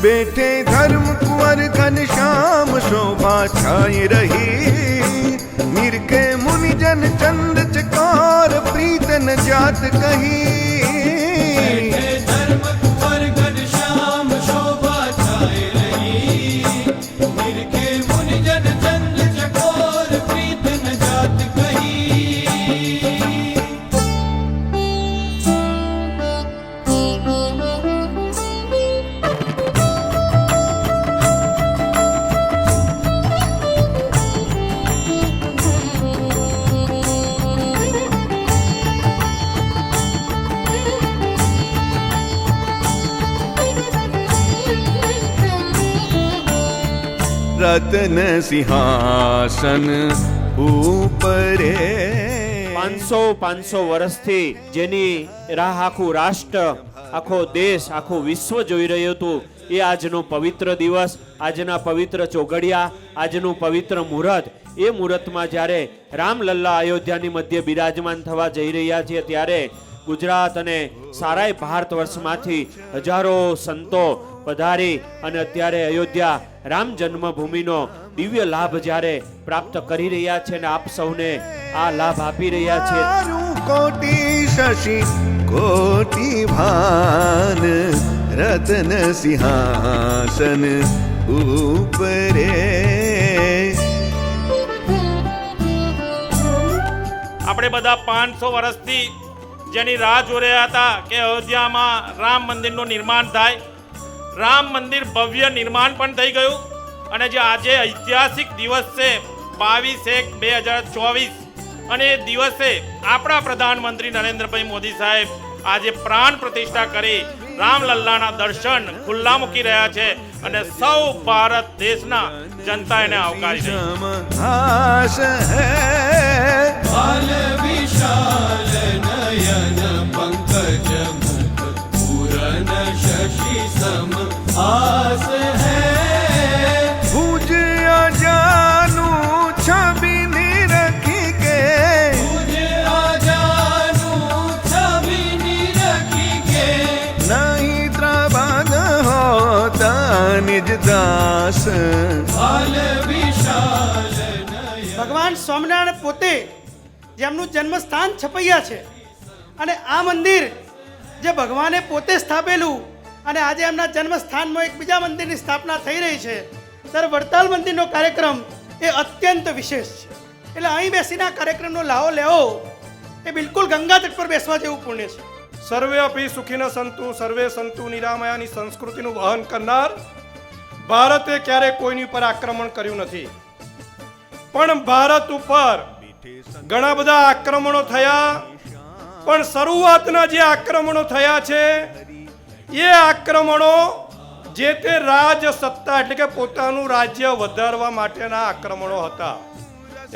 बेटे धर्म कुंवर घनश्याम शोभा छाई रही, निरखे मुनिजन चंद चकोर प्रीत न जात कही। धर्म कुंवर घनश्याम शोभा छाई रही, निरखे मुनिजन चंद चकोर प्रीत न जात कही। रत्न सिंहासन ऊपरे। 500 વર્ષથી જેની રાહ આખું રાષ્ટ્ર, આખો દેશ, આખું વિશ્વ જોઈ રહ્યું હતું, એ આજનો પવિત્ર દિવસ, આજના પવિત્ર ચોઘડિયા, આજનું પવિત્ર મુહૂર્ત, એ મુહૂર્તમાં જ્યારે રામલલ્લા અયોધ્યાની મધ્ય બિરાજમાન થવા જઈ રહ્યા છે, ત્યારે ગુજરાત અને સારાય ભારત વર્ષમાંથી હજારો સંતો પધારી અને અત્યારે અયોધ્યા રામ જન્મભૂમિનો દિવ્ય લાભ જ્યારે પ્રાપ્ત કરી રહ્યા છે, અને આપ સૌને આ લાભ આપી રહ્યા છે। કોટી શશી કોટી ભાન, રત્ન સિંહાસન ઉપરે। આપણે બધા 500 વર્ષથી જેની રાહ જોઈ રહ્યા હતા કે અયોધ્યામાં રામ મંદિરનું નિર્માણ થાય, રામ મંદિર ભવ્ય નિર્માણ પણ થઈ ગયું, અને જે આજે ઐતિહાસિક દિવસ છે 22/1/2024, અને એ દિવસે આપણા પ્રધાનમંત્રી નરેન્દ્રભાઈ મોદી સાહેબ આજે પ્રાણ પ્રતિષ્ઠા કરી રામલલ્લાના દર્શન ખુલ્લા મૂકી રહ્યા છે, અને સૌ ભારત દેશના જનતા એને આવકારી છે। बाल विशाल नयन पंकज मुख, पूरन शशि सम हास है। भुज अजानु छवि निरखी के, भुज अजानु छवि निरखी के, नहीं त्रबाग होता निज दास। बाल विशाल ભગવાન સ્વામિનારાયણ પોતે જેમનું જન્મસ્થાન છપૈયા છે, અને આ મંદિર જે ભગવાને પોતે સ્થાપેલું, અને આજે એમના જન્મસ્થાનમાં એક બીજા મંદિરની સ્થાપના થઈ રહી છે, ત્યારે વડતાલ મંદિરનો કાર્યક્રમ એ અત્યંત વિશેષ છે। એટલે અહીં બેસીને આ કાર્યક્રમનો લાવો લેવો એ બિલકુલ ગંગા તટ પર બેસવા જેવું પુણ્ય છે। સર્વે અપી સુખીન સંતુ સર્વે સંતુ નિરામયાની સંસ્કૃતિનું વહન કરનાર ભારતે ક્યારે કોઈની પર આક્રમણ કર્યું નથી, પણ ભારત ઉપર ઘણા બધા આક્રમણો થયા, પણ શરૂઆતના જે આક્રમણો થયા છે એ આક્રમણો જે તે રાજ સત્તા એટલે કે પોતાનું રાજ્ય વધારવા માટેના આક્રમણો હતા,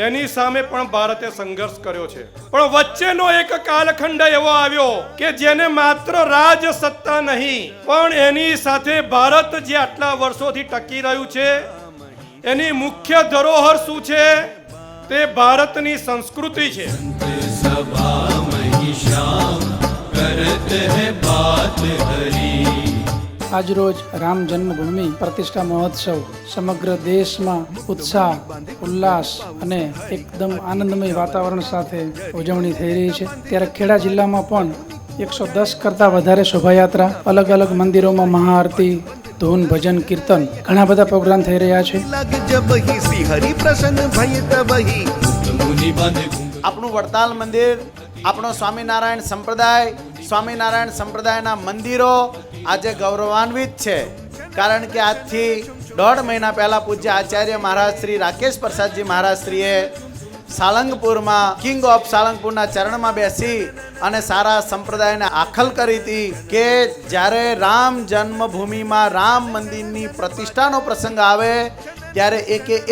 એની સામે પણ ભારતે સંઘર્ષ કર્યો છે। પણ વચ્ચેનો એક કાલખંડ એવો આવ્યો કે જેને માત્ર રાજ સત્તા નહીં, પણ એની સાથે ભારત જે આટલા વર્ષોથી ટકી રહ્યું છે એની મુખ્ય ધરોહર શું છે, તે ભારતની સંસ્કૃતિ છે। सभा मही श्याम करत है बात हरी। આજરોજ રામ જન્મભૂમિ પ્રતિષ્ઠા મહોત્સવ સમગ્ર દેશમાં ઉત્સાહ, ઉલ્લાસ અને એકદમ આનંદમય વાતાવરણ સાથે ઉજવણી થઈ રહી છે, ત્યારે ખેડા જિલ્લામાં પણ 110 કરતાં વધારે શોભાયાત્રા, અલગ અલગ મંદિરોમાં મહાઆરતી, ધૂન, ભજન, કીર્તન, ઘણા બધા પ્રોગ્રામ થઈ રહ્યા છે। આપણું વડતાલ મંદિર, આપણો સ્વામિનારાયણ સંપ્રદાયના મંદિરો આજે ગૌરવાન્વિત છે, કારણ કે આજથી 1.5 મહિના પહેલા પૂજ્ય આચાર્ય મહારાજ શ્રી રાકેશ પ્રસાદજી મહારાજ શ્રીએ સાળંગપુરમાં કિંગ ઓફ સાળંગપુરના ચરણમાં બેસી અને સારા સંપ્રદાયને આખલ કરી હતી કે જ્યારે રામ જન્મભૂમિમાં રામ મંદિરની પ્રતિષ્ઠાનો પ્રસંગ આવે ત્યારે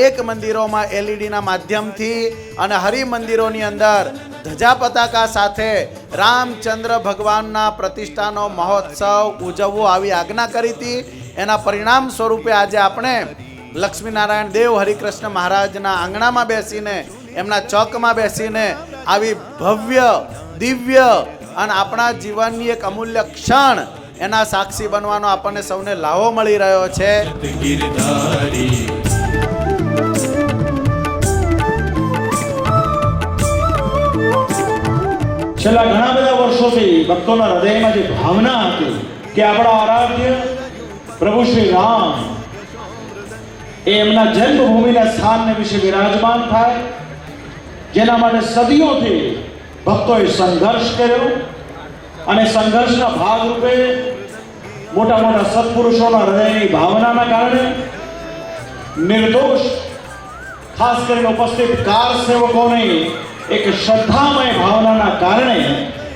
એક મંદિરોમાં એલઈડીના માધ્યમથી અને હરિમંદિરોની અંદર ધજા પતાકા સાથે રામચંદ્ર ભગવાનના પ્રતિષ્ઠાનો મહોત્સવ ઉજવવો આવી આજ્ઞા કરી હતી। એના પરિણામ સ્વરૂપે આજે આપણે લક્ષ્મીનારાયણ દેવ હરિકૃષ્ણ મહારાજના આંગણામાં બેસીને, એમના ચોકમાં બેસીને આવી ભવ્ય, દિવ્ય અને આપણા જીવનની એક અમૂલ્ય ક્ષણ એના સાક્ષી બનવાનો આપણને સૌને લાહો મળી રહ્યો છે. गिरधारी છેલ્લા ઘણા બધા વર્ષોથી ભક્તોના હૃદયમાં જે ભાવના હતી કે આપણા આરાધ્ય પ્રભુ શ્રી રામ એ એમના જન્મભૂમિના સ્થાનને વિશે વિરાજમાન થાય, જેના માટે સદીઓથી ભક્તોએ સંઘર્ષ કર્યો અને સંઘર્ષના ભાગરૂપે મોટા મોટા સત્પુરુષોના હૃદયની ભાવનાના કારણે નિર્દોષ ખાસ કરીને ઉપસ્થિત કાર સેવકોની એક શ્રદ્ધામય ભાવનાના કારણે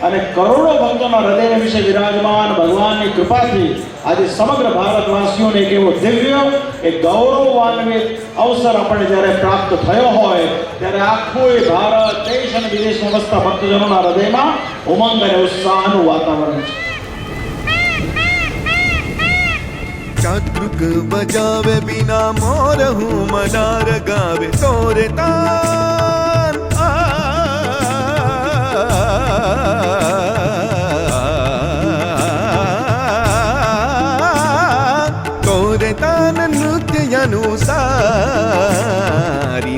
અને કરોડો ભક્તોના હૃદય વિશે વિરાજમાન ભગવાનની કૃપાથી આજે સમગ્ર ભારતવાસીઓને એક એવો દિવ્ય એક ગૌરવાન્વિત અવસર આપણને જ્યારે પ્રાપ્ત થયો હોય ત્યારે આખું એ ભારત દેશ અને વિદેશમાં વસતા ભક્તજનોના હૃદયમાં ઉમંગ અને ઉત્સાહનું વાતાવરણ છે. ચાતૃક બજાવે બિના મોર હું મદાર ગાવે તોરે તાન તોરે તાન નૃત્ય અનુસારી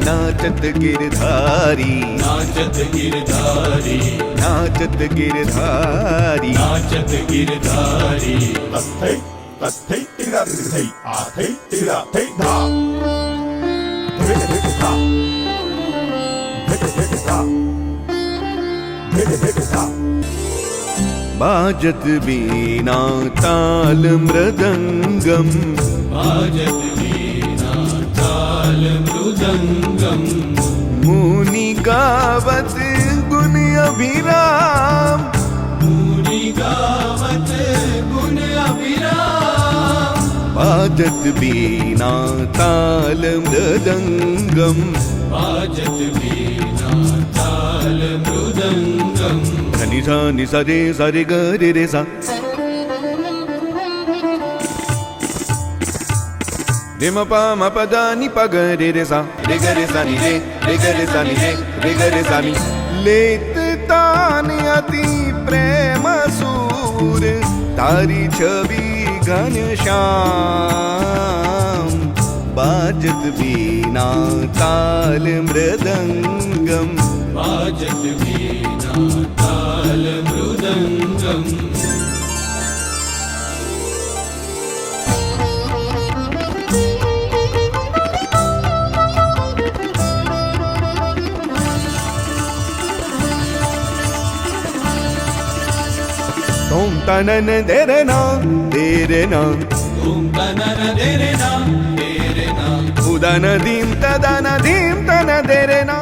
નાચત ગિરધારી नाचत गिरधारी નાચત ગિરધારી नाचत Girdhari Hey, tira, hey, hey, tira, hey, da. Hey, da. Hey, da. बाजत बीना ताल मृदंगम बाजत वीणा ताल मृदंगम मुनि गावत गुण अभिराम मुनि गावत गुण अभिराम बाजत बीना ताल मृदंगम बाजत वीणा ताल मृदंगम धनि सा नि सा रे सा रे ग रे रे सा रे म प म प द नि प ग रे रे सा रे ग रे सा नि रे रे ग रे सा नि रे रे ग रे सा नि लेत तान अति प्रेम सूर तारी छवि घनश्याम बाजत बीना ताल मृदंगम बाजत वीणा ताल मृदंगम तुम तनन दे रे ना दे रे ना तुम तनन दे रे ना दे रे ना उदन दीम तदन दीम तन दे रे ना